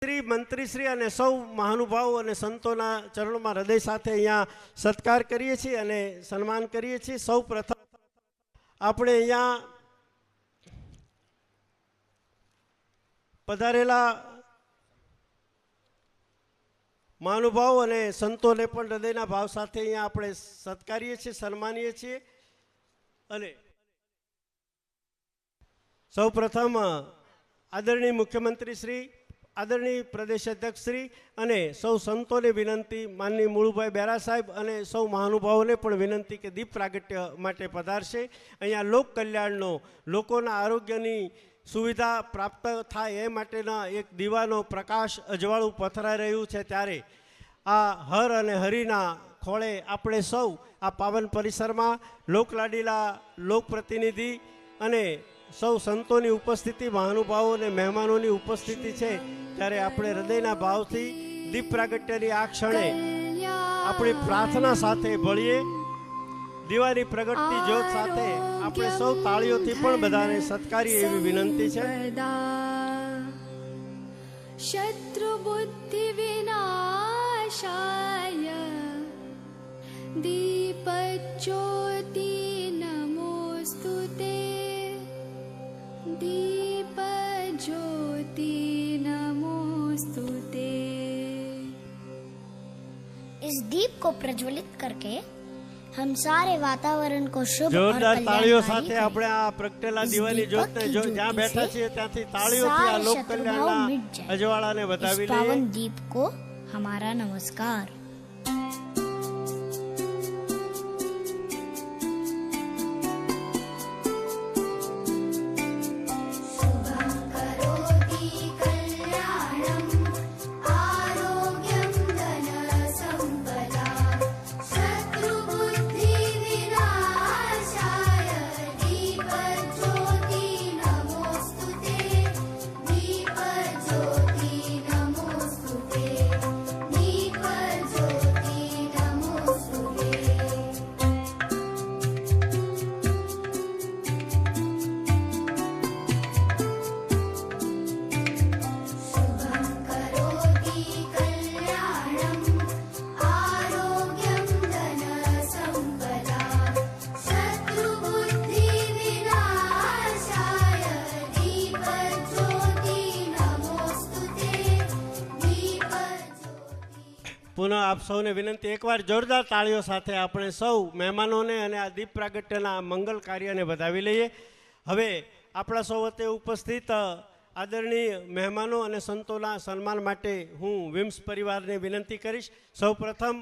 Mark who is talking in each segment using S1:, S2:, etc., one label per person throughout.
S1: શ્રી મંત્રીશ્રી અને સૌ મહાનુભાવો અને સંતોના ચરણોમાં હૃદય સાથે અહીંયા સત્કાર કરીએ છીએ અને સન્માન કરીએ છીએ। સૌ પ્રથમ આપણે અહીંયા પધારેલા મહાનુભાવો અને સંતોને પણ હૃદયના ભાવ સાથે અહીંયા આપણે સત્કારીએ છીએ, સન્માનીએ છીએ। અને સૌ પ્રથમ આદરણીય મુખ્યમંત્રી શ્રી, આદરણીય પ્રદેશ અધ્યક્ષ શ્રી અને સૌ સંતોને વિનંતી, માનનીય મુળુભાઈ બેરા સાહેબ અને સૌ મહાનુભાવોને પણ વિનંતી કે દીપ પ્રાગટ્ય માટે પધારશે। અહીંયા લોક કલ્યાણનો, લોકોના આરોગ્યની સુવિધા પ્રાપ્ત થાય એ માટેના એક દીવાનો પ્રકાશ અજવાળું પથરાઈ રહ્યું છે, ત્યારે આ હર અને હરિના ખોળે આપણે સૌ આ પાવન પરિસરમાં લોકલાડીલા લોકપ્રતિનિધિ અને સૌ સંતોની ઉપસ્થિતિ, મહાનુભાવો અને મહેમાનોની ઉપસ્થિતિ છે, ત્યારે આપણે હૃદયના ભાવથી દીપ પ્રાગટ્યની આ ક્ષણે આપણી પ્રાર્થના સાથે ભળીએ। દીવાની પ્રગટતી જ્યોત સાથે આપણે સૌ તાળીઓથી પણ બધાને સત્કારીએ એવી વિનંતી છે।
S2: શત્રુ બુદ્ધિ વિનાશાય દીપ જ્યોતિ નમોસ્તુતે, दीप ज्योति नमोस्तुते।
S3: इस दीप को प्रज्वलित करके हम सारे वातावरण को शुभ और
S1: જોરદાર તાળીઓ સાથે
S3: कल्याणकारी
S1: આપણે આ પ્રગટેલા દીવાની જ્યોતને જ્યાં બેઠા છીએ ત્યાંથી તાળીઓથી આ લોક કલ્યાણના અજવાળાને
S3: इस
S1: વધાવી
S3: पावन
S1: લઈએ।
S3: दीप को हमारा नमस्कार।
S1: પુનઃ આપ સૌને વિનંતી, એકવાર જોરદાર તાળીઓ સાથે આપણે સૌ મહેમાનોને અને આ દીપ પ્રાગટ્યના મંગલ કાર્યને વધાવી લઈએ। હવે આપણા સૌ વચ્ચે ઉપસ્થિત આદરણીય મહેમાનો અને સંતોના સન્માન માટે હું વિમ્સ પરિવારને વિનંતી કરીશ। સૌ પ્રથમ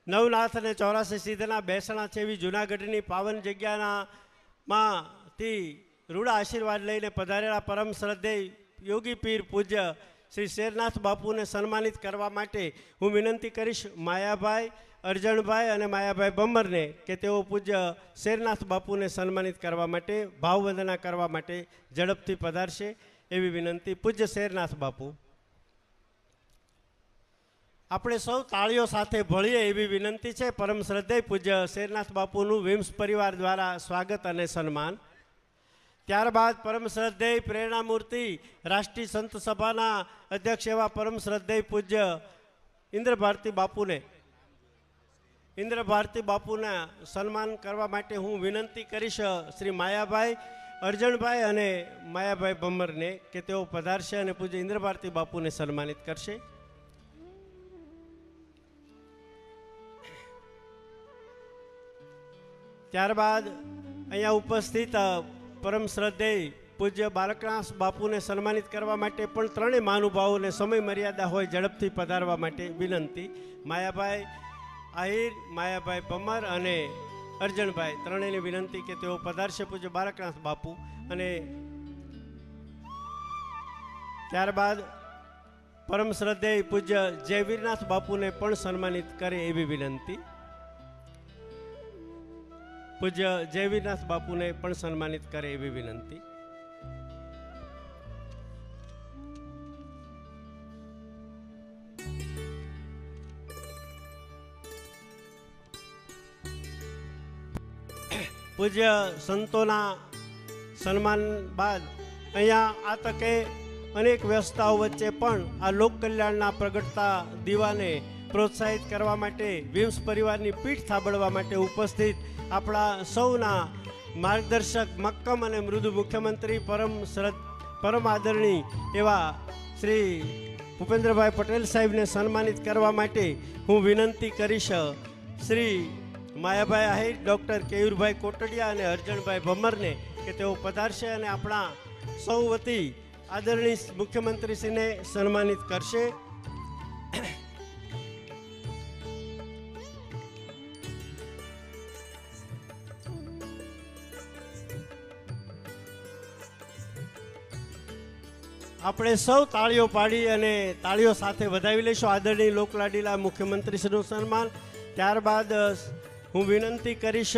S1: નવનાથ અને 84 સિદ્ધના બેસણા છે એવી જૂનાગઢની પાવન જગ્યામાંથી રૂડા આશીર્વાદ લઈને પધારેલા પરમ શ્રદ્ધેય યોગી પીર પૂજ્ય શ્રી શેરનાથ બાપુને સન્માનિત કરવા માટે હું વિનંતી કરીશ માયાભાઈ અરજણભાઈ અને માયાભાઈ બમરને કે તેઓ પૂજ્ય શેરનાથ બાપુને સન્માનિત કરવા માટે, ભાવવંદના કરવા માટે ઝડપથી પધારશે એવી વિનંતી। પૂજ્ય શેરનાથ બાપુ, આપણે સૌ તાળીઓ સાથે ભળીએ એવી વિનંતી છે। પરમ શ્રદ્ધેય પૂજ્ય શેરનાથ બાપુનું વિમ્સ પરિવાર દ્વારા સ્વાગત અને સન્માન। ત્યારબાદ પરમ શ્રદ્ધેય પ્રેરણામૂર્તિ રાષ્ટ્રીય સંત સભાના અધ્યક્ષ એવા પરમ શ્રદ્ધેય પૂજ્ય ઇન્દ્ર ભારતી બાપુના સન્માન કરવા માટે હું વિનંતી કરીશ શ્રી માયાભાઈ અરજણભાઈ અને માયાભાઈ બમરને કે તેઓ પધારશે અને પૂજ્ય ઇન્દ્ર ભારતી બાપુને સન્માનિત કરશે। ત્યારબાદ અહીંયા ઉપસ્થિત પરમ શ્રદ્ધેય પૂજ્ય બાલકનાથ બાપુને સન્માનિત કરવા માટે પણ ત્રણેય મહાનુભાવોને સમય મર્યાદા હોય ઝડપથી પધારવા માટે વિનંતી। માયાભાઈ આહિર, માયાભાઈ બમર અને અરજણભાઈ ત્રણેયની વિનંતી કે તેઓ પધારશે પૂજ્ય બાલકનાથ બાપુ। અને ત્યારબાદ પરમ શ્રદ્ધેય પૂજ્ય જયવીરનાથ બાપુને પણ સન્માનિત કરે એવી વિનંતી। પૂજ્ય જયવીરનાથ બાપુને પણ સન્માનિત કરે એવી વિનંતી। પૂજ્ય સંતોના સન્માન બાદ અહીંયા આ તકે અનેક વ્યવસ્થાઓ વચ્ચે પણ આ લોક કલ્યાણના પ્રગટતા દીવાને પ્રોત્સાહિત કરવા માટે વિમ્સ પરિવારની પીઠ થાબડવા માટે ઉપસ્થિત આપણા સૌના માર્ગદર્શક મક્કમ અને મૃદુ મુખ્યમંત્રી પરમ આદરણીય એવા શ્રી ભૂપેન્દ્રભાઈ પટેલ સાહેબને સન્માનિત કરવા માટે હું વિનંતી કરીશ શ્રી માયાભાઈ આહિર, ડૉક્ટર કેયુરભાઈ કોટડિયા અને અર્જણભાઈ ભમરને કે તેઓ પધારશે અને આપણા સૌ વતી આદરણીય મુખ્યમંત્રીશ્રીને સન્માનિત કરશે. આપણે સૌ તાળીઓ પાડી અને તાળીઓ સાથે વધાવી લઈશું આદરણીય લોકલાડીલા મુખ્યમંત્રીશ્રીનું સન્માન. ત્યારબાદ હું વિનંતી કરીશ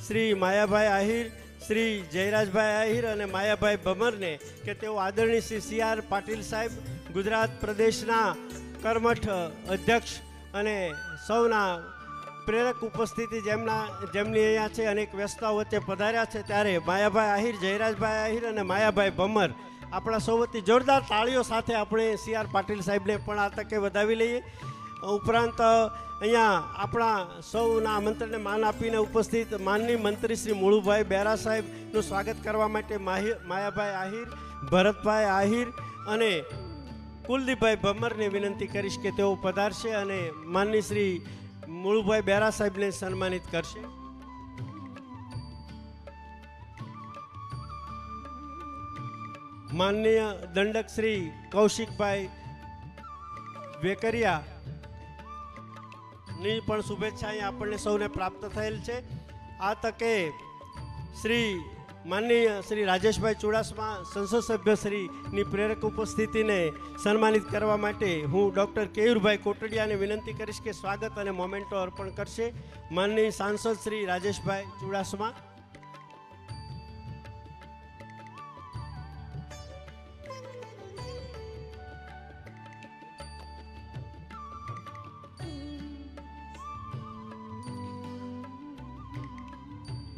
S1: શ્રી માયાભાઈ આહિર, શ્રી જયરાજભાઈ આહિર અને માયાભાઈ ભમરને કે તેઓ આદરણીય શ્રી CR પાટીલ સાહેબ, ગુજરાત પ્રદેશના કર્મઠ અધ્યક્ષ અને સૌના પ્રેરક ઉપસ્થિતિ જેમની અહીંયા છે, અનેક વ્યવસ્થાઓ વચ્ચે પધાર્યા છે, ત્યારે માયાભાઈ આહિર, જયરાજભાઈ આહિર અને માયાભાઈ ભમર આપણા સૌ વતી જોરદાર તાળીઓ સાથે આપણે CR પાટીલ સાહેબને પણ આ તકે વધાવી લઈએ. ઉપરાંત અહીંયા આપણા સૌના આમંત્રણને માન આપીને ઉપસ્થિત માનનીય મંત્રી શ્રી મુળુભાઈ બેરા સાહેબનું સ્વાગત કરવા માટે માયાભાઈ આહિર, ભરતભાઈ આહિર અને કુલદીપભાઈ ભમરને વિનંતી કરીશ કે તેઓ પધારશે અને માનનીય શ્રી મુળુભાઈ બેરા સાહેબને સન્માનિત કરશે. માનનીય દંડક શ્રી કૌશિકભાઈ વેકરિયા ની પણ શુભેચ્છા અહીં આપણને સૌને પ્રાપ્ત થયેલ છે. આ તકે માનનીય શ્રી રાજેશભાઈ ચુડાસમા સંસદ સભ્યશ્રીની પ્રેરક ઉપસ્થિતિને સન્માનિત કરવા માટે હું ડૉક્ટર કેયુરભાઈ કોટડિયાને વિનંતી કરીશ કે સ્વાગત અને મોમેન્ટો અર્પણ કરશે. માનનીય સાંસદ શ્રી રાજેશભાઈ ચુડાસમા.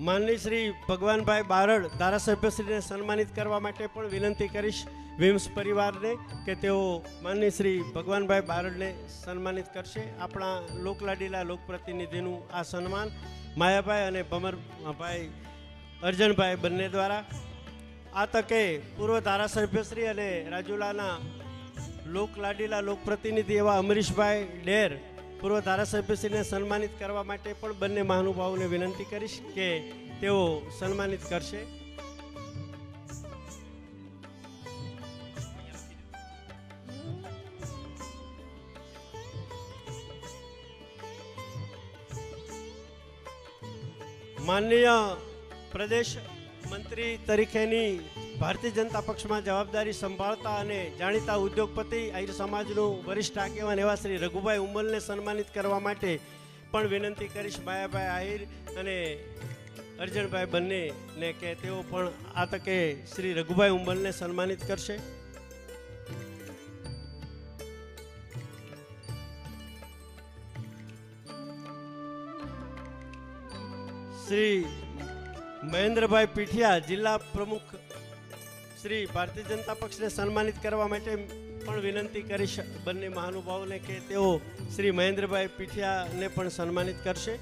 S1: માનનીય શ્રી ભગવાનભાઈ બારડ ધારાસભ્યશ્રીને સન્માનિત કરવા માટે પણ વિનંતી કરીશ વિમ્સ પરિવારને કે તેઓ માનનીય શ્રી ભગવાનભાઈ બારડને સન્માનિત કરશે. આપણા લોકલાડીલા લોકપ્રતિનિધિનું આ સન્માન માયાભાઈ અને ભમરભાઈ અર્જણભાઈ બંને દ્વારા. આ તકે પૂર્વ ધારાસભ્યશ્રી અને રાજુલાના લોકલાડીલા લોકપ્રતિનિધિ એવા અમરીશભાઈ ડેર પૂર્વ ધારાસભ્યશ્રીને સન્માનિત કરવા માટે પણ બંને મહાનુભાવોને વિનંતી કરીશ કે તેઓ સન્માનિત કરશે. માનનીય પ્રદેશ મંત્રી તરીકેની ભારતીય જનતા પક્ષમાં જવાબદારી સંભાળતા અને જાણીતા ઉદ્યોગપતિ આહિર સમાજનું વરિષ્ઠ આગેવાન એવા શ્રી રઘુભાઈ ઉંબલને સન્માનિત કરવા માટે પણ વિનંતી કરીશ માયાભાઈ આહિર અને અર્જણભાઈ બંનેને કે તેઓ પણ આ તકે શ્રી રઘુભાઈ ઉંબલને સન્માનિત કરશે. શ્રી મહેન્દ્રભાઈ પીઠિયા જિલ્લા પ્રમુખ શ્રી ભારતીય જનતા પક્ષને સન્માનિત કરવા માટે પણ વિનંતી કરીશ બંને મહાનુભાવોને કે તેઓ શ્રી મહેન્દ્રભાઈ પીઠિયાને પણ સન્માનિત કરશે.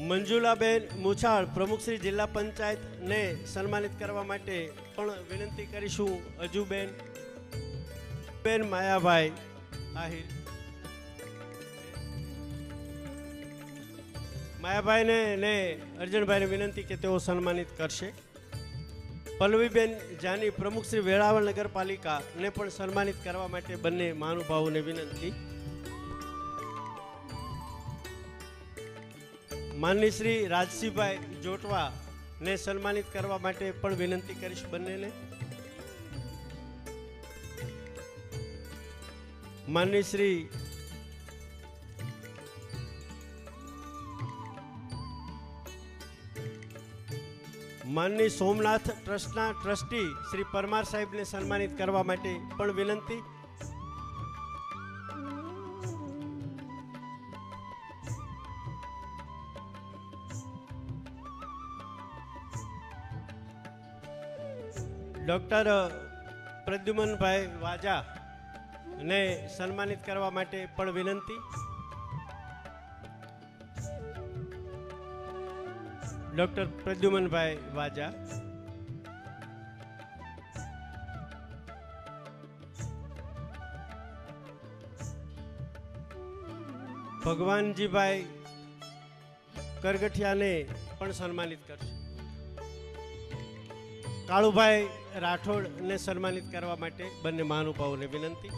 S1: મંજુલાબેન મુછાળ પ્રમુખ શ્રી જિલ્લા પંચાયતને સન્માનિત કરવા માટે પણ વિનંતી કરીશું. અજુબેન માયાભાઈ આહિર, માયાભાઈને ને અર્જણભાઈને વિનંતી કે તેઓ સન્માનિત કરશે. પલ્લવીબેન જાની પ્રમુખ શ્રી વેળાવળ નગરપાલિકાને પણ સન્માનિત કરવા માટે બંને મહાનુભાવોને વિનંતી. માનનીય શ્રી રાજસિંહભાઈ જોટવાને સન્માનિત કરવા માટે પણ વિનંતી કરીશ બંનેને. માનનીય શ્રી સોમનાથ ટ્રસ્ટના ટ્રસ્ટી શ્રી પરમાર સાહેબને સન્માનિત કરવા માટે પણ વિનંતી. ડૉક્ટર પ્રદ્યુમનભાઈ વાજા ને સન્માનિત કરવા માટે પણ વિનંતી. ડૉક્ટર પ્રદ્યુમનભાઈ વાજા. ભગવાનજીભાઈ કરગઠિયાને પણ સન્માનિત કરશે. કાળુભાઈ રાઠોડને સન્માનિત કરવા માટે બંને મહાનુભાવોને વિનંતી.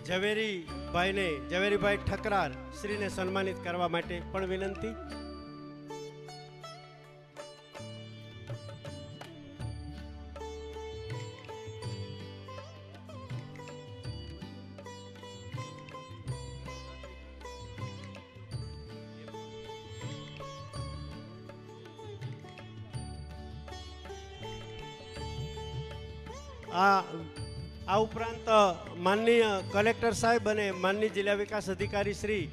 S1: ઝવેરીભાઈ ઠકરાર શ્રીને સન્માનિત કરવા માટે પણ વિનંતી. આ ઉપરાંત માનનીય કલેક્ટર સાહેબ અને માનનીય જિલ્લા વિકાસ અધિકારી શ્રી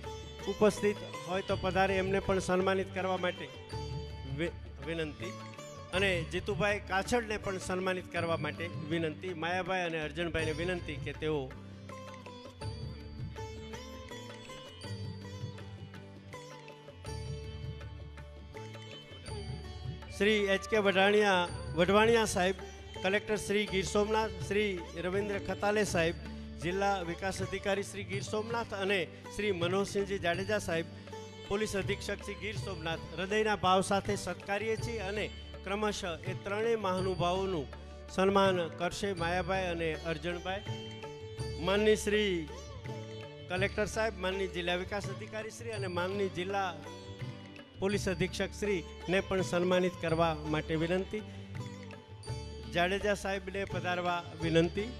S1: ઉપસ્થિત હોય તો પધારે, એમને પણ સન્માનિત કરવા માટે વિનંતી. અને જીતુભાઈ કાછડને પણ સન્માનિત કરવા માટે વિનંતી. માયાભાઈ અને અર્જનભાઈને વિનંતી કે તેઓ શ્રી એચ.કે. વઢવાણિયા સાહેબ, કલેક્ટર શ્રી ગીર સોમનાથ, શ્રી રવિન્દ્ર ખતાલે સાહેબ, જિલ્લા વિકાસ અધિકારી શ્રી ગીર સોમનાથ અને શ્રી મનોહરસિંહજી જાડેજા સાહેબ, પોલીસ અધિક્ષક શ્રી ગીર સોમનાથ, હૃદયના ભાવ સાથે સત્કારીએ છીએ અને ક્રમશઃ એ ત્રણેય મહાનુભાવોનું સન્માન કરશે માયાભાઈ અને અર્જણભાઈ. માનની શ્રી કલેક્ટર સાહેબ, માનની જિલ્લા વિકાસ અધિકારી શ્રી અને માનની જિલ્લા પોલીસ અધિક્ષક શ્રીને પણ સન્માનિત કરવા માટે વિનંતી. જાડેજા સાહેબને પધારવા વિનંતી.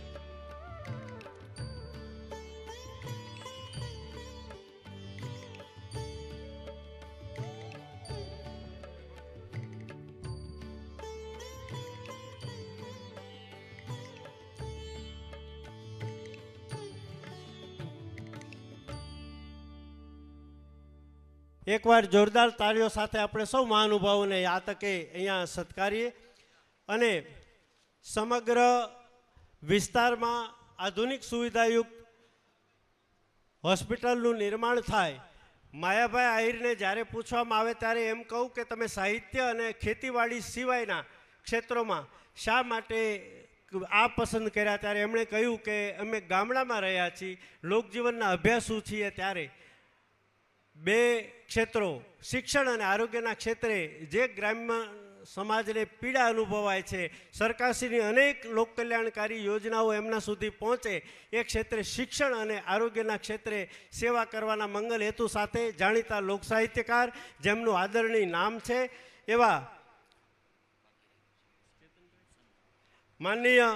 S1: એકવાર જોરદાર તાળીઓ સાથે આપણે સૌ મહાનુભાવોને આ તકે અહીંયા સત્કારીએ અને સમગ્ર વિસ્તારમાં આધુનિક સુવિધાયુક્ત હોસ્પિટલનું નિર્માણ થાય. માયાભાઈ આહિરને જ્યારે પૂછવામાં આવે ત્યારે એમ કહું કે તમે સાહિત્ય અને ખેતીવાડી સિવાયના ક્ષેત્રોમાં શા માટે આ પસંદ કર્યા, ત્યારે એમણે કહ્યું કે અમે ગામડામાં રહ્યા છીએ, લોકજીવનના અભ્યાસુ છીએ, ત્યારે બે ક્ષેત્રો શિક્ષણ અને આરોગ્યના ક્ષેત્રે જે ગ્રામ્ય સમાજને પીડા અનુભવાય છે, સરકારશ્રીની અનેક લોકકલ્યાણકારી યોજનાઓ એમના સુધી પહોંચે, એ ક્ષેત્રે શિક્ષણ અને આરોગ્યના ક્ષેત્રે સેવા કરવાના મંગલ હેતુ સાથે જાણીતા લોકસાહિત્યકાર જેમનું આદરણીય નામ છે એવા માનનીય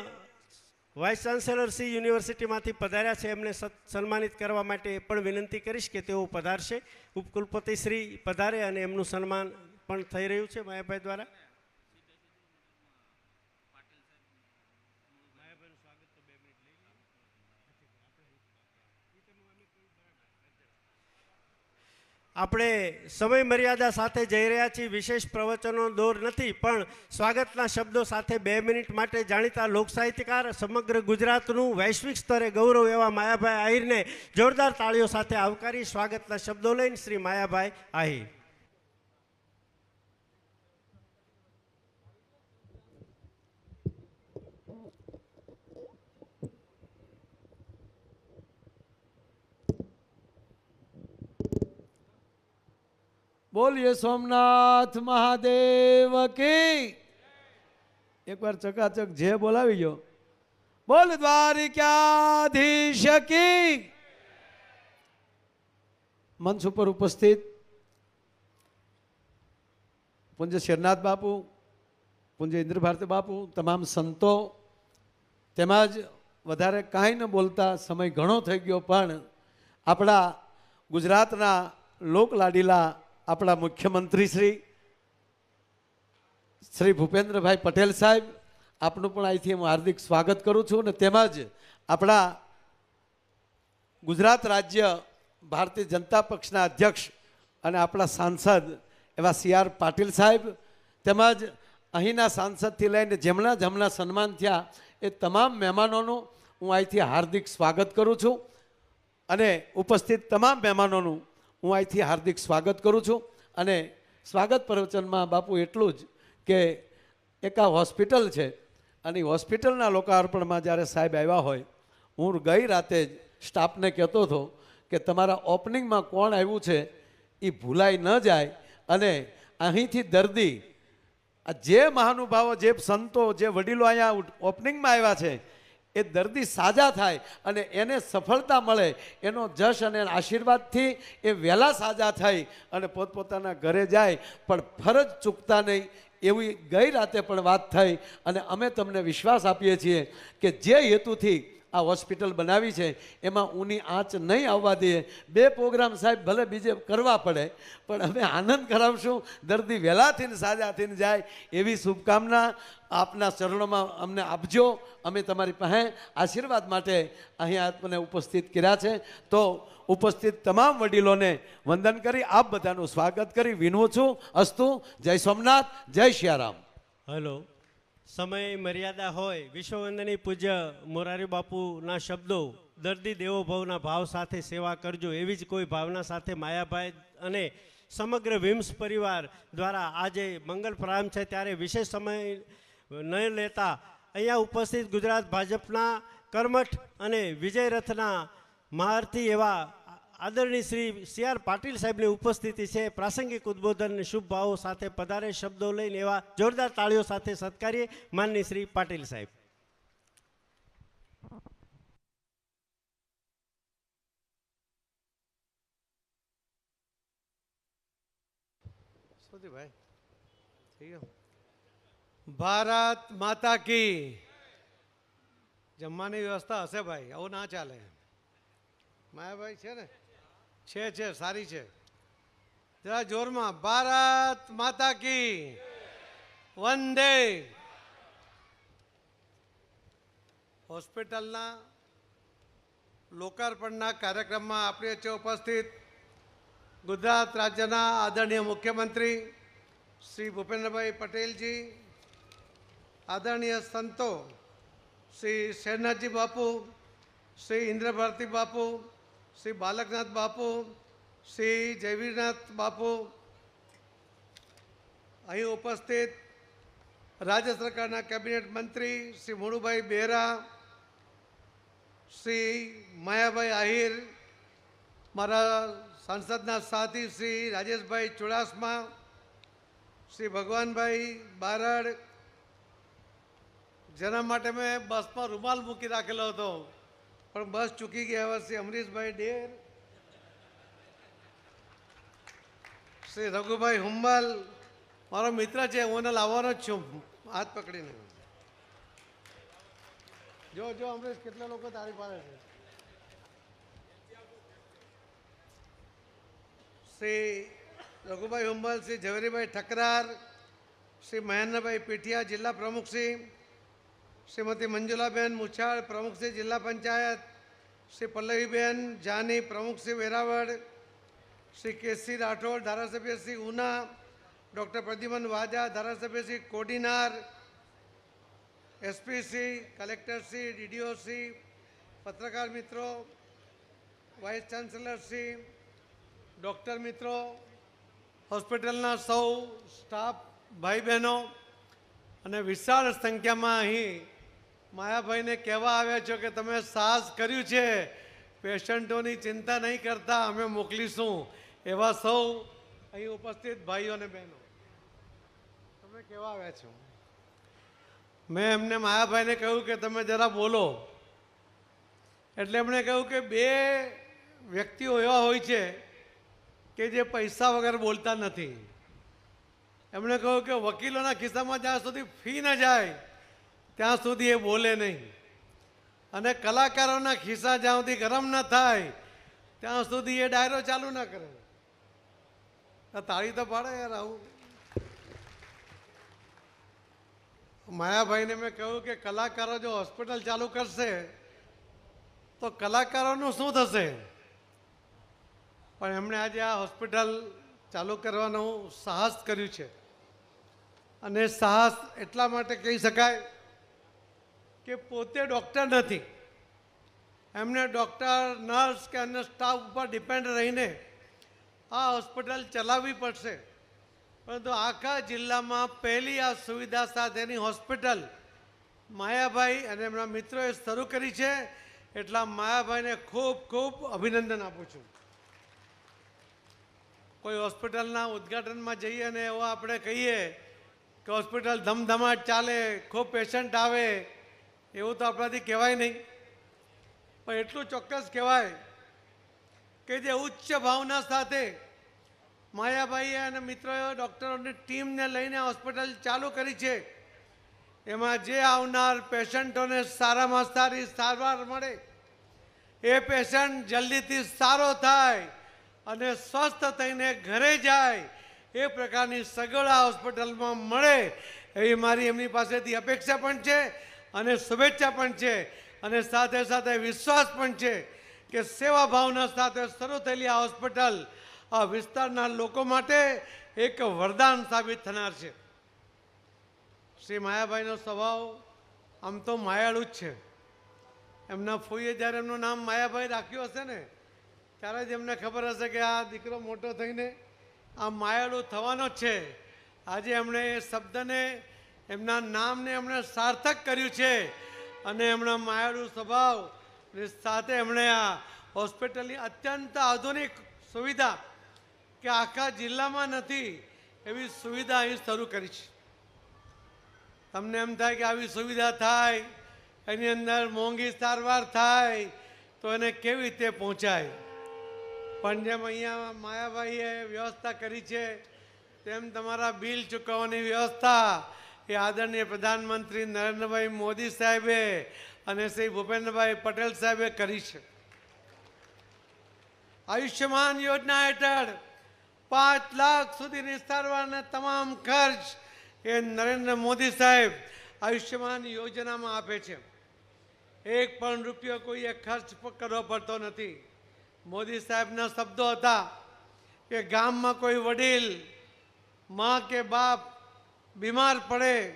S1: વાઇસ ચાન્સેલર શ્રી યુનિવર્સિટીમાંથી પધાર્યા છે, એમને સન્માનિત કરવા માટે પણ વિનંતી કરીશ કે તેઓ પધારશે. ઉપકુલપતિ શ્રી પધારે અને એમનું સન્માન પણ થઈ રહ્યું છે માયાભાઈ દ્વારા. આપણે સમય મર્યાદા સાથે જઈ રહ્યા છીએ. વિશેષ પ્રવચનો દોર નથી, પણ સ્વાગતના શબ્દો સાથે 2 મિનિટ માટે જાણીતા લોકસાહિત્યકાર, સમગ્ર ગુજરાતનું વૈશ્વિક સ્તરે ગૌરવ એવા માયાભાઈ આહિરને જોરદાર તાળીઓ સાથે આવકારી સ્વાગતના શબ્દો લઈને શ્રી માયાભાઈ આહિર.
S4: બોલીએ સોમનાથ મહાદેવ કી. એકવાર ચકાચક જે બોલાવી ગયો. બોલ દ્વારિકાધીશ કી. મંચ ઉપર ઉપસ્થિત પૂજ્ય શેરનાથ બાપુ, પૂજ્ય ઇન્દ્ર ભારતી બાપુ, તમામ સંતો, તેમજ વધારે કાંઈ ન બોલતા, સમય ઘણો થઈ ગયો, પણ આપણા ગુજરાતના લોકલાડીલા આપણા મુખ્યમંત્રી શ્રી ભૂપેન્દ્રભાઈ પટેલ સાહેબ, આપનું પણ અહીંથી હું હાર્દિક સ્વાગત કરું છું. અને તેમજ આપણા ગુજરાત રાજ્ય ભારતીય જનતા પક્ષના અધ્યક્ષ અને આપણા સાંસદ એવા CR પાટીલ સાહેબ તેમજ અહીંના સાંસદથી લઈને જેમના સન્માન થયા એ તમામ મહેમાનોનું હું અહીંથી હાર્દિક સ્વાગત કરું છું અને ઉપસ્થિત તમામ મહેમાનોનું હું અહીંથી હાર્દિક સ્વાગત કરું છું. અને સ્વાગત પ્રવચનમાં બાપુ એટલું જ કે એક આ હોસ્પિટલ છે અને હોસ્પિટલના લોકાર્પણમાં જ્યારે સાહેબ આવ્યા હોય, હું ગઈ રાતે જ સ્ટાફને કહેતો હતો કે તમારા ઓપનિંગમાં કોણ આવ્યું છે એ ભૂલાઈ ન જાય અને અહીંથી દર્દી જે મહાનુભાવો, જે સંતો, જે વડીલો અહીંયા ઓપનિંગમાં આવ્યા છે એ દર્દી સાજા થાય અને એને સફળતા મળે એનો જશ અને આશીર્વાદથી એ વહેલા સાજા થઈ અને પોતપોતાના ઘરે જાય, પણ ફરજ ચૂકતા નહીં એવી ગઈ રાતે પણ વાત થઈ. અને અમે તમને વિશ્વાસ આપીએ છીએ કે જે હેતુથી આ હોસ્પિટલ બનાવી છે એમાં ઊની આંચ નહીં આવવા દઈએ. 2 પ્રોગ્રામ સાહેબ ભલે બીજે કરવા પડે પણ અમે આનંદ કરાવશું, દર્દી વહેલાથી સાજા થઈને જાય એવી શુભકામના આપના ચરણોમાં અમને આપજો. અમે તમારી પાસે આશીર્વાદ માટે અહીંયા આપને ઉપસ્થિત કર્યા છે. તો ઉપસ્થિત તમામ વડીલોને વંદન કરી આપ બધાનું સ્વાગત કરી વિનવું છું. અસ્તુ. જય સોમનાથ, જય સિયારામ.
S1: હલો. સમય મર્યાદા હોય, વિશ્વવંદની પૂજ્ય મોરારી બાપુના શબ્દો દર્દી દેવો ભવના ભાવ સાથે સેવા કરજો એવી જ કોઈ ભાવના સાથે માયાભાઈ અને સમગ્ર વિમ્સ પરિવાર દ્વારા આજે મંગલ પ્રારંભ છે ત્યારે વિશેષ સમય ન લેતા અહીંયા ઉપસ્થિત ગુજરાત ભાજપના કર્મઠ અને વિજય રથના મહારથી એવા આદરણીય શ્રી CR પાટીલ સાહેબની ઉપસ્થિતિ છે. પ્રાસંગિક ઉદ્બોધન શુભ ભાવો સાથે પધારે શબ્દો લઈને એવા જોરદાર તાળીઓ સાથે સત્કારીએ માનની શ્રી પાટીલ સાહેબ.
S5: ભારત માતા કી. જમવાની વ્યવસ્થા હશે ભાઈ, આવું ના ચાલે. માયાભાઈ છે ને? છે સારી છે. જરા જોરમાં. ભારત માતા કી વંદે. હોસ્પિટલના લોકાર્પણના કાર્યક્રમમાં આપણી વચ્ચે ઉપસ્થિત ગુજરાત રાજ્યના આદરણીય મુખ્યમંત્રી શ્રી ભૂપેન્દ્રભાઈ પટેલજી, આદરણીય સંતો શ્રી શેરનાથજી બાપુ, શ્રી ઇન્દ્રભારતી બાપુ, શ્રી બાલકનાથ બાપુ, શ્રી જયવીરનાથ બાપુ, અહીં ઉપસ્થિત રાજ્ય સરકારના કેબિનેટ મંત્રી શ્રી મુળુભાઈ બેરા, શ્રી માયાભાઈ આહિર, મારા સાંસદના સાથી શ્રી રાજેશભાઈ ચુડાસમા, શ્રી ભગવાનભાઈ બારડ, જેના માટે મેં બસમાં રૂમાલ મૂકી રાખેલો હતો પણ બસ ચૂકી ગયા એવા શ્રી અમરીશભાઈ ડેર, શ્રી રઘુભાઈ હુંબલ, મારો મિત્ર છે, હું એને લાવવાનો જ છું હાથ પકડીને. જો અમરીશ કેટલા લોકો તારી પાસે છે. શ્રી રઘુભાઈ હુંબલ, શ્રી ઝવેરીભાઈ ઠકરાર, શ્રી મહેન્દ્રભાઈ પીઠિયા જિલ્લા પ્રમુખશ્રી, શ્રીમતી મંજુલાબેન મુછાળ પ્રમુખશ્રી જિલ્લા પંચાયત, શ્રી પલ્લવીબેન જાની પ્રમુખશ્રી વેરાવળ, શ્રી કેસી રાઠોડ ધારાસભ્ય શ્રી ઉના, ડૉક્ટર પ્રદ્યુમન વાજા ધારાસભ્ય શ્રી કોડીનાર, એસપીશ્રી, કલેક્ટરશ્રી, ડીડીઓશ્રી, પત્રકાર મિત્રો, વાઇસ ચાન્સેલરશ્રી, ડૉક્ટર મિત્રો, હોસ્પિટલના સૌ સ્ટાફ ભાઈ બહેનો અને વિશાળ સંખ્યામાં અહીં માયાભાઈને કહેવા આવ્યા છો કે તમે સાહસ કર્યું છે, પેશન્ટોની ચિંતા નહીં કરતા, અમે મોકલીશું. એવા સૌ અહીં ઉપસ્થિત ભાઈઓ અને બહેનો તમે કહેવા આવ્યા છો. મેં એમને માયાભાઈને કહ્યું કે તમે જરા બોલો, એટલે એમણે કહ્યું કે 2 વ્યક્તિઓ એવા હોય છે કે જે પૈસા વગર બોલતા નથી. એમણે કહ્યું કે વકીલોના ખિસ્સામાં જ્યાં સુધી ફી ન જાય ત્યાં સુધી એ બોલે નહીં, અને કલાકારોના ખિસ્સા જ્યાં સુધી ગરમ ન થાય ત્યાં સુધી એ ડાયરો ચાલુ ન કરે. તાળી તો પાડે યાર. આવું માયાભાઈને મેં કહ્યું કે કલાકારો જો હોસ્પિટલ ચાલુ કરશે તો કલાકારોનું શું થશે? પણ એમણે આજે આ હોસ્પિટલ ચાલુ કરવાનું સાહસ કર્યું છે. અને સાહસ એટલા માટે કહી શકાય કે પોતે ડૉક્ટર નથી, એમને ડૉક્ટર, નર્સ કે અન્ય સ્ટાફ ઉપર ડિપેન્ડ રહીને આ હોસ્પિટલ ચલાવવી પડશે. પરંતુ આખા જિલ્લામાં પહેલી આ સુવિધા સાથેની હોસ્પિટલ માયાભાઈ અને એમના મિત્રોએ શરૂ કરી છે. એટલા માયાભાઈને ખૂબ ખૂબ અભિનંદન આપું છું. કોઈ હોસ્પિટલના ઉદ્ઘાટનમાં જઈએ અને એવો આપણે કહીએ કે હોસ્પિટલ ધમધમાટ ચાલે, ખૂબ પેશન્ટ આવે, એવું તો આપણાથી કહેવાય નહીં. પણ એટલું ચોક્કસ કહેવાય કે જે ઉચ્ચ ભાવના સાથે માયાભાઈએ અને મિત્રોએ ડૉક્ટરોની ટીમને લઈને હોસ્પિટલ ચાલુ કરી છે, એમાં જે આવનાર પેશન્ટોને સારામાં સારી સારવાર મળે, એ પેશન્ટ જલ્દીથી સારો થાય અને સ્વસ્થ થઈને ઘરે જાય, એ પ્રકારની સગવડ આ હોસ્પિટલમાં મળે એવી મારી એમની પાસેથી અપેક્ષા પણ છે અને શુભેચ્છા પણ છે. અને સાથે સાથે વિશ્વાસ પણ છે કે સેવા ભાવના સાથે શરૂ થયેલી આ હોસ્પિટલ આ વિસ્તારના લોકો માટે એક વરદાન સાબિત થનાર છે. શ્રી માયાભાઈનો સ્વભાવ આમ તો માયાળુ જ છે. એમના ફોઈએ જ્યારે એમનું નામ માયાભાઈ રાખ્યું હશે ને, ત્યારે જ એમને ખબર હશે કે આ દીકરો મોટો થઈને આ માયાળુ થવાનો જ છે. આજે એમણે એ શબ્દને, એમના નામને એમણે સાર્થક કર્યું છે અને એમના માયાળુ સ્વભાવ સાથે એમણે આ હોસ્પિટલની અત્યંત આધુનિક સુવિધા કે આખા જિલ્લામાં નથી એવી સુવિધા અહીં શરૂ કરી છે. તમને એમ થાય કે આવી સુવિધા થાય, એની અંદર મોંઘી સારવાર થાય તો એને કેવી રીતે પહોંચાય. પણ જેમ અહીંયા માયાભાઈએ વ્યવસ્થા કરી છે તેમ તમારા બિલ ચૂકવવાની વ્યવસ્થા એ આદરણીય પ્રધાનમંત્રી નરેન્દ્રભાઈ મોદી સાહેબે અને શ્રી ભૂપેન્દ્રભાઈ પટેલ સાહેબે કરી છે. આયુષ્યમાન યોજના હેઠળ 5 લાખ સુધીની સારવારના તમામ ખર્ચ એ નરેન્દ્ર મોદી સાહેબ આયુષ્યમાન યોજનામાં આપે છે. 1 પણ રૂપિયો કોઈએ ખર્ચ કરવો પડતો નથી. મોદી સાહેબના શબ્દો હતા કે ગામમાં કોઈ વડીલ, માં કે બાપ બીમાર પડે,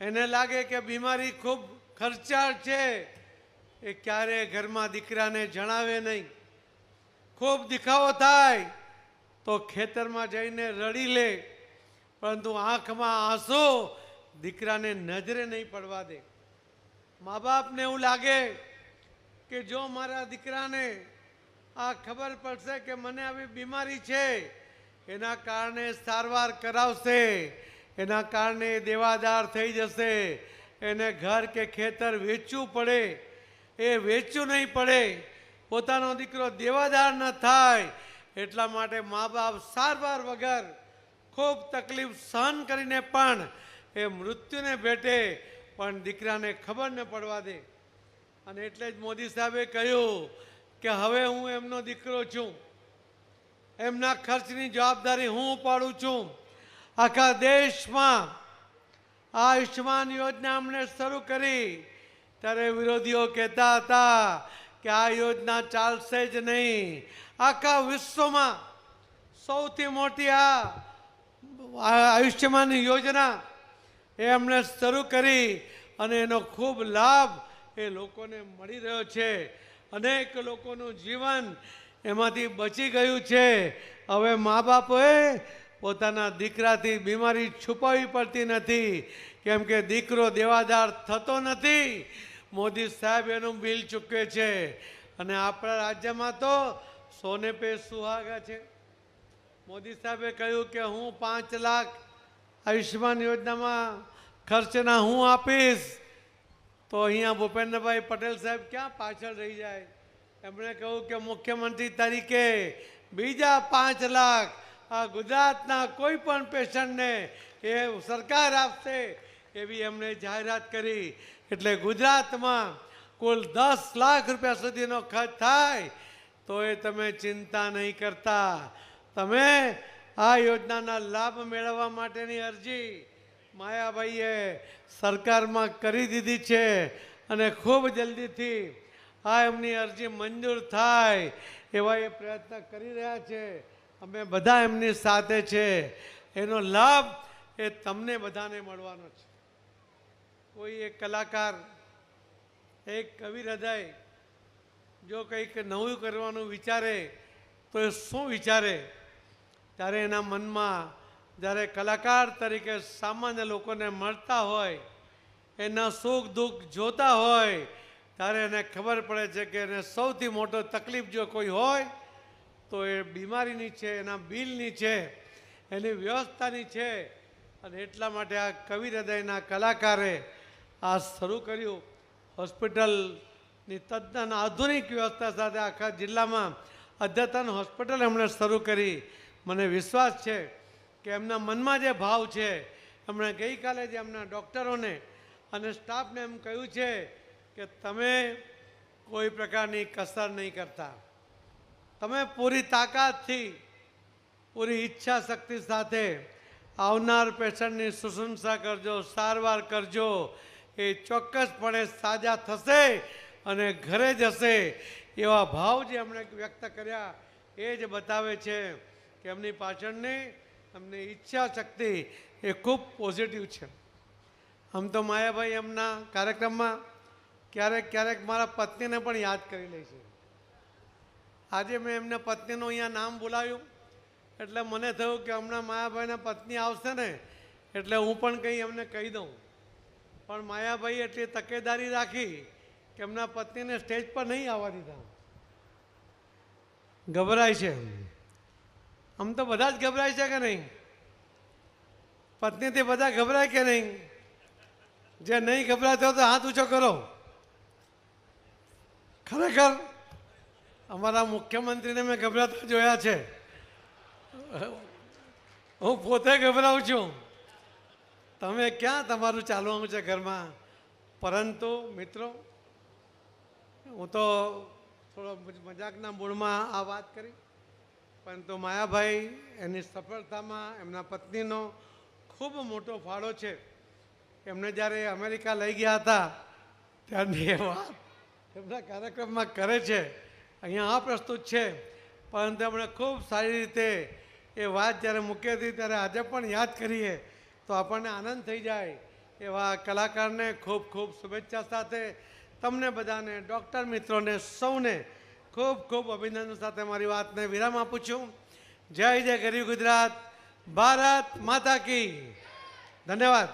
S5: એને લાગે કે બીમારી ખૂબ ખર્ચાળ છે, એ ક્યારેય ઘરમાં દીકરાને જણાવે નહીં. ખૂબ દેખાવો થાય તો ખેતરમાં જઈને રડી લે, પરંતુ આંખમાં આંસુ દીકરાને નજરે નહીં પડવા દે. મા બાપને એવું લાગે કે જો મારા દીકરાને આ ખબર પડશે કે મને આવી બીમારી છે, એના કારણે સારવાર કરાવશે, એના કારણે દેવાદાર થઈ જશે, એને ઘર કે ખેતર વેચવું પડે, એ વેચવું નહીં પડે, પોતાનો દીકરો દેવાદાર ન થાય, એટલા માટે મા બાપ સારવાર વગર ખૂબ તકલીફ સહન કરીને પણ એ મૃત્યુને ભેટે પણ દીકરાને ખબર ન પડવા દે. અને એટલે જ મોદી સાહેબે કહ્યું કે હવે હું એમનો દીકરો છું, એમના ખર્ચની જવાબદારી હું ઉપાડું છું. આખા દેશમાં આયુષ્યમાન યોજના અમને શરૂ કરી ત્યારે વિરોધીઓ કહેતા હતા કે આ યોજના ચાલશે જ નહીં. આખા વિશ્વમાં સૌથી મોટી આ આયુષ્યમાન યોજના એ અમને શરૂ કરી અને એનો ખૂબ લાભ એ લોકોને મળી રહ્યો છે. અનેક લોકોનું જીવન એમાંથી બચી ગયું છે. હવે મા બાપોએ પોતાના દીકરાથી બીમારી છુપાવવી પડતી નથી, કેમ કે દીકરો દેવાદાર થતો નથી. મોદી સાહેબ એનું બિલ ચૂકવે છે. અને આપણા રાજ્યમાં તો સોને પે સુહાગા છે. મોદી સાહેબે કહ્યું કે હું 5 લાખ આયુષ્યમાન યોજનામાં ખર્ચના હું આપીશ, તો અહીંયા ભૂપેન્દ્રભાઈ પટેલ સાહેબ ક્યાં પાછળ રહી જાય. એમણે કહ્યું કે મુખ્યમંત્રી તરીકે બીજા 5 લાખ આ ગુજરાતના કોઈ પણ પેશન્ટને એ સરકાર આપશે એવી એમણે જાહેરાત કરી. એટલે ગુજરાતમાં કુલ 10 લાખ રૂપિયા સુધીનો ખર્ચ થાય તો એ તમે ચિંતા નહીં કરતા. તમે આ યોજનાના લાભ મેળવવા માટેની અરજી માયાભાઈએ સરકારમાં કરી દીધી છે અને ખૂબ જલ્દીથી આ એમની અરજી મંજૂર થાય એવા એ પ્રયત્ન કરી રહ્યા છે. અમે બધા એમની સાથે છે, એનો લાભ એ તમને બધાને મળવાનો છે. કોઈ એક કલાકાર, એક કવિ હૃદય જો કંઈક નવું કરવાનું વિચારે તો એ શું વિચારે? ત્યારે એના મનમાં જ્યારે કલાકાર તરીકે સામાન્ય લોકોને મળતા હોય, એના સુખ દુઃખ જોતા હોય, ત્યારે એને ખબર પડે છે કે એને સૌથી મોટો તકલીફ જો કોઈ હોય તો એ બીમારીની છે, એના બિલની છે, એની વ્યવસ્થાની છે. અને એટલા માટે આ કવિ હૃદયના કલાકારે આ શરૂ કર્યું. હોસ્પિટલની તદ્દન આધુનિક વ્યવસ્થા સાથે આખા જિલ્લામાં અદ્યતન હોસ્પિટલ એમણે શરૂ કરી. મને વિશ્વાસ છે કે એમના મનમાં જે ભાવ છે, એમણે ગઈકાલે જે એમના ડૉક્ટરોને અને સ્ટાફને એમ કહ્યું છે કે તમે કોઈ પ્રકારની કસર નહીં કરતા, તમે પૂરી તાકાતથી, પૂરી ઈચ્છા શક્તિ સાથે આવનાર પેશન્ટની શુશ્રૂષા કરજો, સારવાર કરજો. એ ચોક્કસપણે સાજા થશે અને ઘરે જશે. એવા ભાવ જે એમણે વ્યક્ત કર્યા એ જ બતાવે છે કે એમની પાછળની એમની ઈચ્છા શક્તિ એ ખૂબ પોઝિટિવ છે. આમ તો માયાભાઈ એમના કાર્યક્રમમાં ક્યારેક ક્યારેક મારા પત્નીને પણ યાદ કરી લે છે. આજે મેં એમના પત્નીનું અહીંયા નામ બોલાવ્યું એટલે મને થયું કે હમણાં માયાભાઈના પત્ની આવશે ને એટલે હું પણ કંઈ એમને કહી દઉં. પણ માયાભાઈ એટલી તકેદારી રાખી કે એમના પત્નીને સ્ટેજ પર નહીં આવવા દીધા. ગભરાય છે. આમ તો બધા જ ગભરાય છે કે નહીં? પત્નીથી બધા ગભરાય કે નહીં? જે નહીં ગભરાતો તો હાથ ઊંચો કરો. ખરેખર અમારા મુખ્યમંત્રીને મેં ગભરાતા જોયા છે. હું પોતે ગભરાઉં છું. તમે ક્યાં તમારું ચાલવાનું છે ઘરમાં? પરંતુ મિત્રો, હું તો થોડો મજાકના મૂળમાં આ વાત કરી, પરંતુ માયાભાઈ એની સફળતામાં એમના પત્નીનો ખૂબ મોટો ફાળો છે. એમને જ્યારે અમેરિકા લઈ ગયા હતા ત્યારની એ વાત એમના કાર્યક્રમમાં કરે છે, અહીંયા આ પ્રસ્તુત છે. પરંતુ એમણે ખૂબ સારી રીતે એ વાત જ્યારે મૂકી હતી ત્યારે આજે પણ યાદ કરીએ તો આપણને આનંદ થઈ જાય. એવા કલાકારને ખૂબ ખૂબ શુભેચ્છા સાથે તમને બધાને, ડૉક્ટર મિત્રોને, સૌને ખૂબ ખૂબ અભિનંદન સાથે મારી વાતને વિરામ આપું છું. જય જય ગરીબ ગુજરાત, ભારત માતા કી. ધન્યવાદ.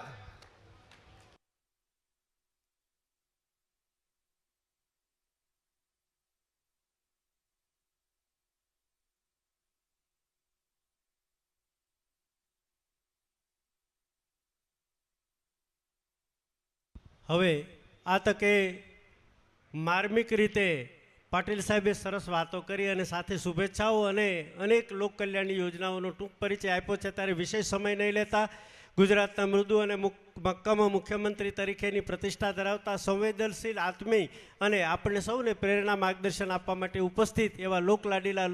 S1: હવે આ તકે માર્મિક રીતે પાટીલ સાહેબે સરસ વાતો કરી અને સાથે શુભેચ્છાઓ અને અનેક લોક કલ્યાણની યોજનાઓનો ટૂંક પરિચય આપ્યો છે. ત્યારે વિશેષ સમય નહીં લેતા ગુજરાતના મૃદુ અને મક્કમ મુખ્યમંત્રી તરીકેની પ્રતિષ્ઠા ધરાવતા સંવેદનશીલ, આત્મીય અને આપણને સૌને પ્રેરણા માર્ગદર્શન આપવા માટે ઉપસ્થિત એવા લોકલાડીલા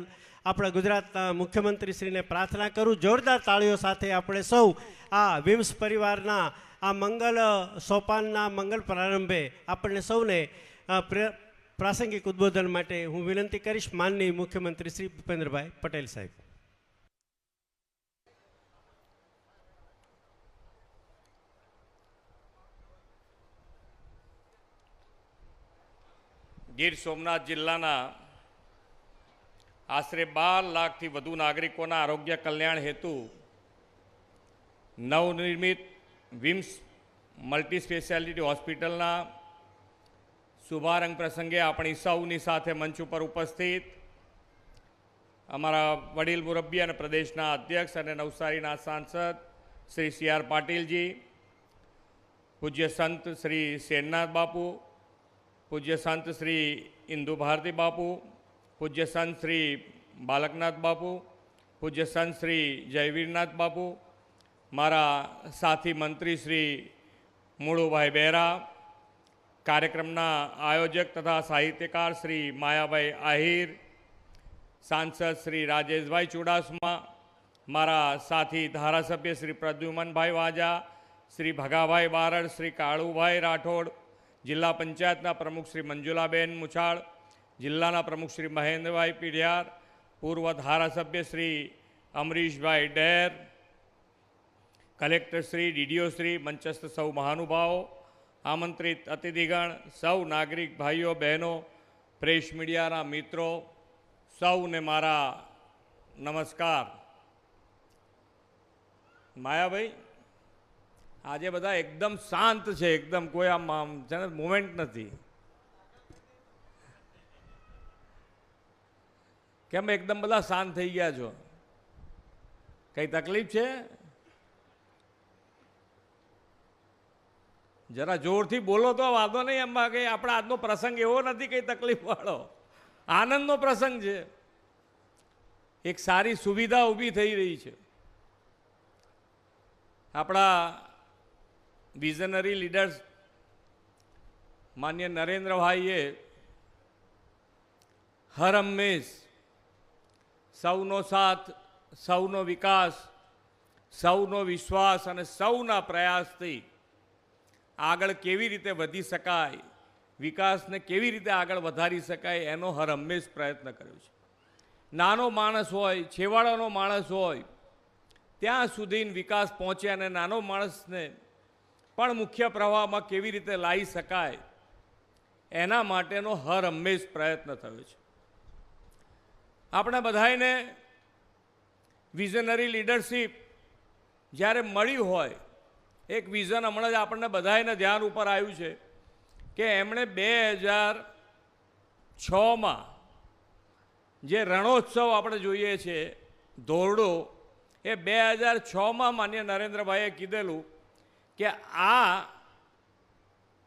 S1: આપણા ગુજરાતના મુખ્યમંત્રીશ્રીને પ્રાર્થના કરું. જોરદાર તાળીઓ સાથે આપણે સૌ આ વિમ્સ પરિવારના આ મંગલ સોપાનના મંગલ પ્રારંભે આપણને સૌને પ્રાસંગિક ઉદ્બોધન માટે હું વિનંતી કરીશ માનનીય મુખ્યમંત્રી શ્રી ભૂપેન્દ્રભાઈ પટેલ સાહેબ.
S6: ગીર સોમનાથ જિલ્લાના આશરે 12 લાખથી વધુ નાગરિકોના આરોગ્ય કલ્યાણ હેતુ નવનિર્મિત વિમ્સ મલ્ટી સ્પેશિયાલિટી હોસ્પિટલના શુભારંભ પ્રસંગે આપણી સૌની સાથે મંચ ઉપર ઉપસ્થિત અમારા વડીલ મુરબ્બી અને પ્રદેશના અધ્યક્ષ અને નવસારીના સાંસદ શ્રી સી આર પાટીલજી, પૂજ્ય સંત શ્રી શેરનાથ બાપુ, પૂજ્ય સંત શ્રી ઇન્દુ ભારતી બાપુ, પૂજ્ય સંત શ્રી બાલકનાથ બાપુ, પૂજ્ય સંત શ્રી જયવીરનાથ બાપુ, મારા સાથી મંત્રી શ્રી મુળુભાઈ બેરા, કાર્યક્રમના આયોજક તથા સાહિત્યકાર શ્રી માયાભાઈ આહિર, સાંસદ શ્રી રાજેશભાઈ ચુડાસમા, મારા સાથી ધારાસભ્ય શ્રી પ્રદ્યુમનભાઈ વાજા, શ્રી ભગાભાઈ બારડ, શ્રી કાળુભાઈ રાઠોડ, જિલ્લા પંચાયતના પ્રમુખ શ્રી મંજુલાબેન મુછાળ, જિલ્લાના પ્રમુખ શ્રી મહેન્દ્રભાઈ પીઢિયાર, પૂર્વ ધારાસભ્ય શ્રી અમરીશભાઈ ડેર, કલેક્ટરશ્રી, ડીડીઓશ્રી, મંચસ્થ સૌ મહાનુભાવો, આમંત્રિત અતિથિગણ, સૌ નાગરિક ભાઈઓ બહેનો, પ્રેસ મીડિયાના મિત્રો, સૌને મારા નમસ્કાર. માયાભાઈ, આજે બધા એકદમ શાંત છે, એકદમ કોઈ આમ છે ને મુમેન્ટ નથી. કેમ એકદમ બધા શાંત થઈ ગયા છો? કઈ તકલીફ છે? જરા જોરથી બોલો તો વાંધો નહીં. એમાં કે આપણા આજનો પ્રસંગ એવો નથી કઈ તકલીફ વાળો, આનંદનો પ્રસંગ છે. એક સારી સુવિધા ઊભી થઈ રહી છે. આપણા વિઝનરી લીડર્સ માન્ય નરેન્દ્રભાઈએ હર હંમેશ સૌનો સાથ, સૌનો વિકાસ, સૌનો વિશ્વાસ અને સૌના પ્રયાસથી આગળ કેવી રીતે વધી શકાય, વિકાસને કેવી રીતે આગળ વધારી શકાય એનો હર હંમેશ પ્રયત્ન કર્યો છે. નાનો માણસ હોય, છેવાડાનો માણસ હોય, ત્યાં સુધી વિકાસ પહોંચે અને નાનો માણસને પણ મુખ્ય પ્રવાહમાં કેવી રીતે લાવી શકાય એના માટેનો હર હંમેશ પ્રયત્ન થયો છે. આપણે બધાને વિઝનરી લીડરશીપ જ્યારે મળી હોય, એક વિઝન હમણાં જ આપણને બધાને ધ્યાન ઉપર આવ્યું છે કે એમણે 2006માં જે રણોત્સવ આપણે જોઈએ છે ધોરડો, એ 2006માં માન્ય નરેન્દ્રભાઈએ કીધેલું કે આ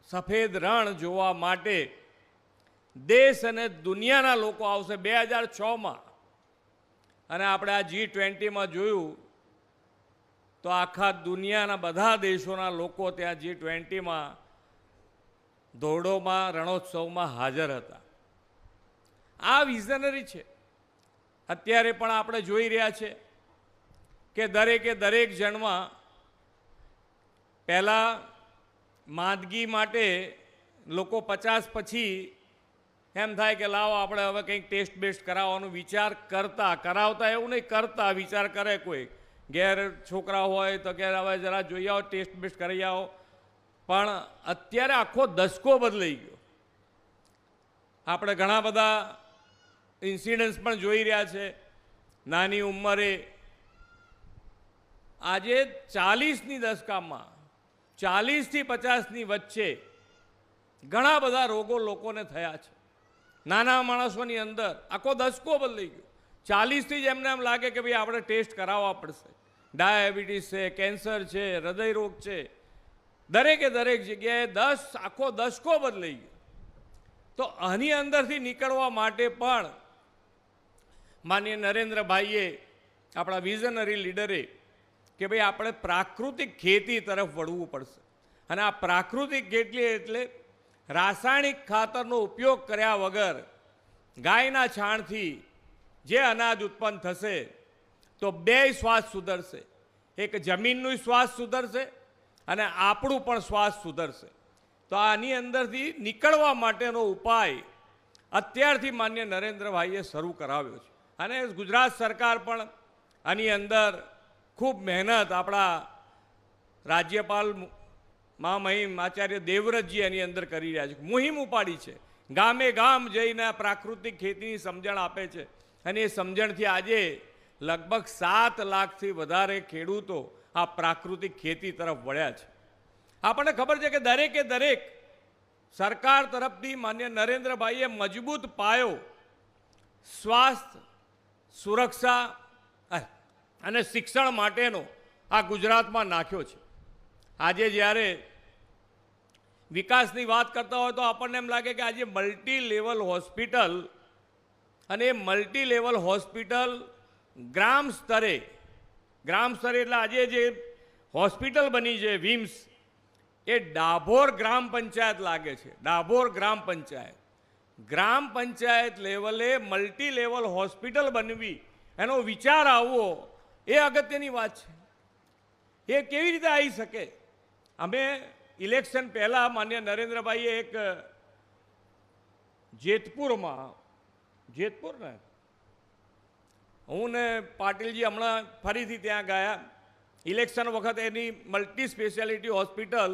S6: સફેદ રણ જોવા માટે દેશ અને દુનિયાના લોકો આવશે 2006માં. અને આપણે આ G20માં જોયું તો આખા દુનિયાના બધા દેશોના લોકો ત્યાં G20માં ધોરડોમાં રણોત્સવમાં હાજર હતા. આ વિઝનરી છે. અત્યારે પણ આપણે જોઈ રહ્યા છે કે દરેક જણમાં પહેલાં માંદગી માટે લોકો 50 પછી એમ થાય કે લાવો આપણે હવે કંઈક ટેસ્ટ બેસ્ટ કરાવવાનો વિચાર કરાવતા એવું નહીં, કરતા વિચાર કરે. કોઈ ઘેર છોકરા હોય તો કે હવે જરા જોઈ આવો, ટેસ્ટ બેસ્ટ કરી આવો. પણ અત્યારે આખો દસકો બદલાઈ ગયો. આપણે ઘણા બધા ઇન્સિડન્ટ્સ પણ જોઈ રહ્યા છે. નાની ઉંમરે આજે 40ની દશકામાં 40થી 50ની વચ્ચે ઘણા બધા રોગો લોકોને થયા છે. નાના માણસોની અંદર આખો દસકો બદલાઈ ગયો. 40થી જ એમને એમ લાગે કે ભાઈ આપણે ટેસ્ટ કરાવવા પડશે. ડાયાબિટીસ છે, કેન્સર છે, હૃદય રોગ છે, દરેક જગ્યાએ આખો દસકો બદલાઈ ગયો. તો આની અંદરથી નીકળવા માટે પણ માનીય નરેન્દ્રભાઈએ, આપણા વિઝનરી લીડરે, કે ભાઈ આપણે પ્રાકૃતિક ખેતી તરફ વળવું પડશે. અને આ પ્રાકૃતિક ખેતી એટલે રાસાયણિક ખાતરનો ઉપયોગ કર્યા વગર ગાયના છાણથી જે અનાજ ઉત્પન્ન થશે તો બે સ્વાસ્થ્ય સુધરશે. એક જમીનનું સ્વાસ્થ્ય સુધરશે અને આપણું પણ સ્વાસ્થ્ય સુધરશે. તો આની અંદરથી નીકળવા માટેનો ઉપાય અત્યારથી માન્ય નરેન્દ્રભાઈએ શરૂ કરાવ્યો છે. અને ગુજરાત સરકાર પણ આની અંદર ખૂબ મહેનત આપણા રાજ્યપાલ મહામહિમ આચાર્ય દેવવ્રતજી એની અંદર કરી રહ્યા છે. મુહિમ ઉપાડી છે, ગામે ગામ જઈને પ્રાકૃતિક ખેતીની સમજણ આપે છે. અને એ સમજણથી આજે લગભગ 7 લાખથી વધારે ખેડૂતો આ પ્રાકૃતિક ખેતી તરફ વળ્યા છે. આપણને ખબર છે કે દરેક સરકાર તરફથી માન્ય નરેન્દ્રભાઈએ મજબૂત પાયો સ્વાસ્થ્ય, સુરક્ષા અને શિક્ષણ માટેનો આ ગુજરાતમાં નાખ્યો છે. આજે જ્યારે વિકાસની વાત કરતા હોય તો આપણને એમ લાગે કે આજે મલ્ટી લેવલ હોસ્પિટલ, અને એ મલ્ટી લેવલ હોસ્પિટલ ગ્રામ સ્તરે એટલે આજે જે હોસ્પિટલ બની છે વિમ્સ, એ ડાભોર ગ્રામ પંચાયત લાગે છે. ડાભોર ગ્રામ પંચાયત લેવલે મલ્ટી લેવલ હોસ્પિટલ બનવી, એનો વિચાર આવવો એ અગત્યની વાત છે. એ કેવી રીતે આવી શકે? અમે ઇલેક્શન પહેલાં માન્ય નરેન્દ્રભાઈએ એક જેતપુર ને હું ને પાટીલજી હમણાં ફરીથી ત્યાં ગયા. ઇલેક્શન વખતે એની મલ્ટી સ્પેશિયાલિટી હોસ્પિટલ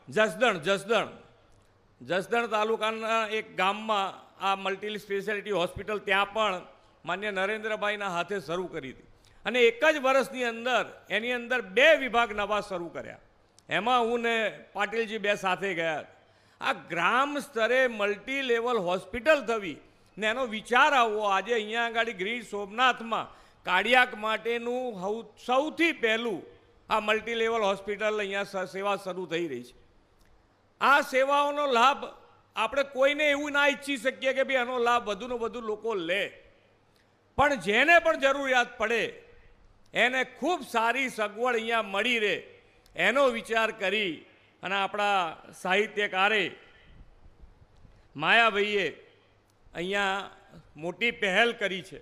S6: જસદણ તાલુકાના એક ગામમાં આ મલ્ટી સ્પેશિયાલિટી હોસ્પિટલ ત્યાં પણ માન્ય નરેન્દ્રભાઈના હાથે શરૂ કરી હતી. અને એક જ વર્ષની અંદર એની અંદર 2 વિભાગ નવા શરૂ કર્યા. એમાં હું ને પાટીલજી 2 સાથે ગયા. આ ગ્રામ સ્તરે મલ્ટી લેવલ હોસ્પિટલ થવી ને એનો વિચાર આવવો. આજે અહીંયા આગળ ગીર સોમનાથમાં કાર્ડિયાક માટેનું સૌથી પહેલું આ મલ્ટી લેવલ હોસ્પિટલ અહીંયા સેવા શરૂ થઈ રહી છે. આ સેવાઓનો લાભ આપણે કોઈને એવું ના ઈચ્છી શકીએ કે ભાઈ આનો લાભ વધુને વધુ લોકો લે, પણ જેને પણ જરૂરિયાત પડે એને ખૂબ સારી સગવડ અહીંયા મળી રહે એનો વિચાર કરી અને આપણા સાહિત્યકારે માયાભાઈએ અહીંયા મોટી પહેલ કરી છે.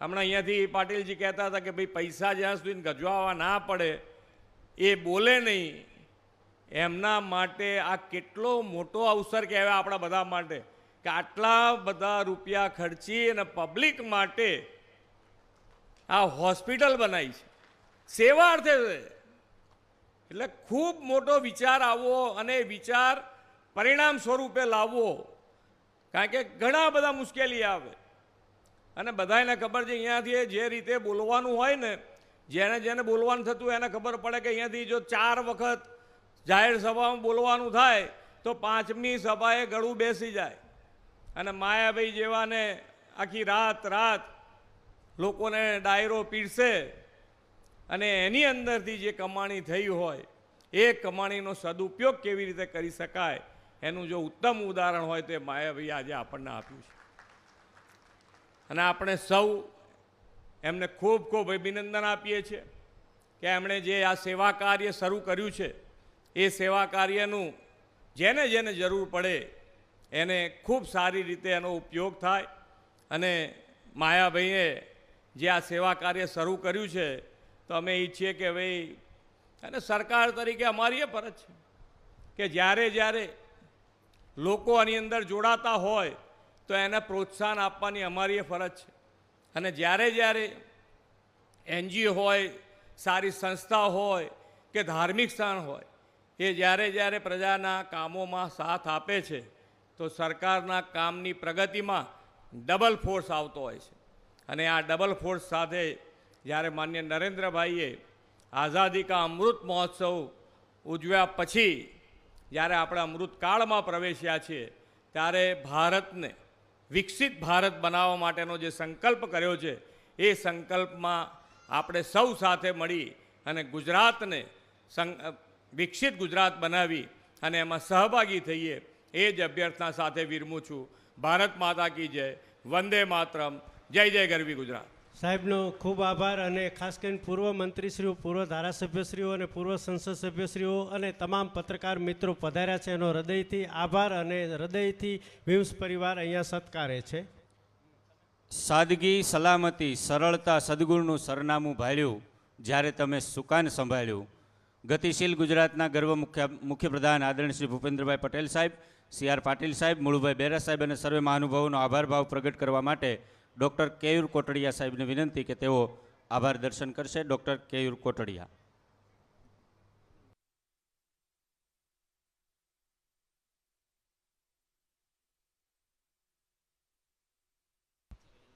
S6: હમણાં અહીંયાથી પાટીલજી કહેતા હતા કે ભાઈ પૈસા જ્યાં સુધી ગજવાવા ના પડે એ બોલે નહીં. એમના માટે આ કેટલો મોટો અવસર કહેવાય આપણા બધા માટે કે આટલા બધા રૂપિયા ખર્ચી અને પબ્લિક માટે આ હોસ્પિટલ બનાવી છે સેવા અર્થે. એટલે ખૂબ મોટો વિચાર આવવો અને વિચાર પરિણામ સ્વરૂપે લાવવો, કારણ કે ઘણા બધા મુશ્કેલી આવે અને બધાને ખબર છે અહીંયાથી જે રીતે બોલવાનું હોય ને, જેને જેને બોલવાનું થતું એને ખબર પડે કે અહીંયાથી જો 4 વખત જાહેર સભામાં બોલવાનું થાય તો 5મી સભાએ ગળું બેસી જાય. અને માયાભાઈ જેવાને આખી રાત લોકોને ડાયરો પીરસે અને એની અંદરથી જે કમાણી થઈ હોય એ કમાણીનો સદુપયોગ કેવી રીતે કરી શકાય એનું જો ઉત્તમ ઉદાહરણ હોય તો એ માયાભાઈ આજે આપણને આપ્યું છે. અને આપણે સૌ એમને ખૂબ ખૂબ અભિનંદન આપીએ છીએ કે એમણે જે આ સેવા કાર્ય શરૂ કર્યું છે એ સેવા કાર્યનું જેને જેને જરૂર પડે એને ખૂબ સારી રીતે એનો ઉપયોગ થાય. અને માયાભાઈએ જે આ સેવા કાર્ય શરૂ કર્યું છે તો અમે ઈચ્છીએ કે ભાઈ, અને સરકાર તરીકે અમારી એ ફરજ છે કે જ્યારે જ્યારે લોકો આની અંદર જોડાતા હોય તો એને પ્રોત્સાહન આપવાની અમારી એ ફરજ છે. અને જ્યારે જ્યારે NGO હોય, સારી સંસ્થા હોય કે ધાર્મિક સ્થાન હોય, એ જ્યારે પ્રજાના કામોમાં સાથ આપે છે તો સરકારના કામની પ્રગતિમાં ડબલ ફોર્સ આવતો હોય છે. અને આ ડબલ ફોર્સ સાથે જ્યારે માન્ય નરેન્દ્રભાઈએ આઝાદી કા અમૃત મહોત્સવ ઉજવ્યા પછી જ્યારે આપણે અમૃતકાળમાં પ્રવેશ્યા છીએ ત્યારે ભારતને વિકસિત ભારત બનાવવા માટેનો જે સંકલ્પ કર્યો છે એ સંકલ્પમાં આપણે સૌ સાથે મળી અને ગુજરાતને વિકસિત ગુજરાત બનાવી અને એમાં સહભાગી થઈએ એ જ અભ્યર્થના સાથે વિરમું છું. ભારત માતા કી જય, વંદે માતરમ, જય જય ગરવી ગુજરાત.
S1: સાહેબનો ખૂબ આભાર. અને ખાસ કરીને પૂર્વ મંત્રીશ્રીઓ, પૂર્વ ધારાસભ્યશ્રીઓ અને પૂર્વ સંસદ સભ્યશ્રીઓ અને તમામ પત્રકાર મિત્રો પધાર્યા છે એનો હૃદયથી આભાર અને હૃદયથી વિમ્સ પરિવાર અહીંયા સત્કારે છે.
S7: સાદગી, સલામતી, સરળતા, સદગુણનું સરનામું ભાળ્યું જ્યારે તમે સુકાન સંભાળ્યું. ગતિશીલ ગુજરાતના ગર્વ મુખ્યપ્રધાન આદરણીય શ્રી ભૂપેન્દ્રભાઈ પટેલ સાહેબ, CR પાટીલ સાહેબ, મુળુભાઈ બેરા સાહેબ અને સર્વે મહાનુભાવોનો આભાર ભાવ પ્રગટ કરવા માટે ડૉક્ટર કેયુર કોટડિયા સાહેબને વિનંતી કે તેઓ આભાર દર્શન કરશે. ડૉક્ટર કેયુર કોટડિયા.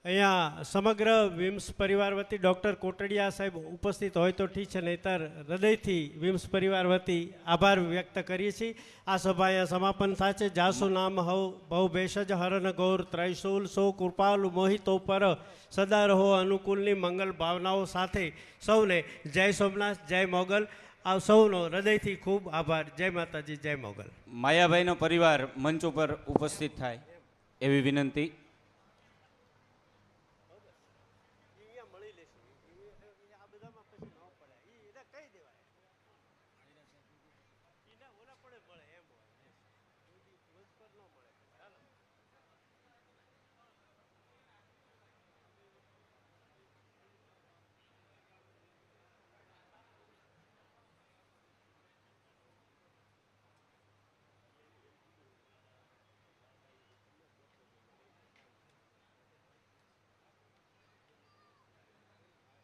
S1: અહીંયા સમગ્ર વિમ્સ પરિવાર વતી ડૉક્ટર કોટડિયા સાહેબ ઉપસ્થિત હોય તો ઠીક છે, નહીંતર હૃદયથી વિમ્સ પરિવાર વતી આભાર વ્યક્ત કરીએ છીએ. આ સભા અહીંયા સમાપન થાય છે. જાસુ નામ હવ ભવ ભેષજ હરન ગૌર ત્રૈશૂલ સો કૃપાલુ મોહિતો પર સદા રહો અનુકૂળની મંગલ ભાવનાઓ સાથે સૌને જય સોમનાથ, જય મોગલ. આ સૌનો હૃદયથી ખૂબ આભાર. જય માતાજી, જય મોગલ.
S7: માયાભાઈનો પરિવાર મંચ ઉપર ઉપસ્થિત થાય એવી વિનંતી.
S1: મળી લેશે આ બધામાં પછી ન પડે એ કહી દેવાય.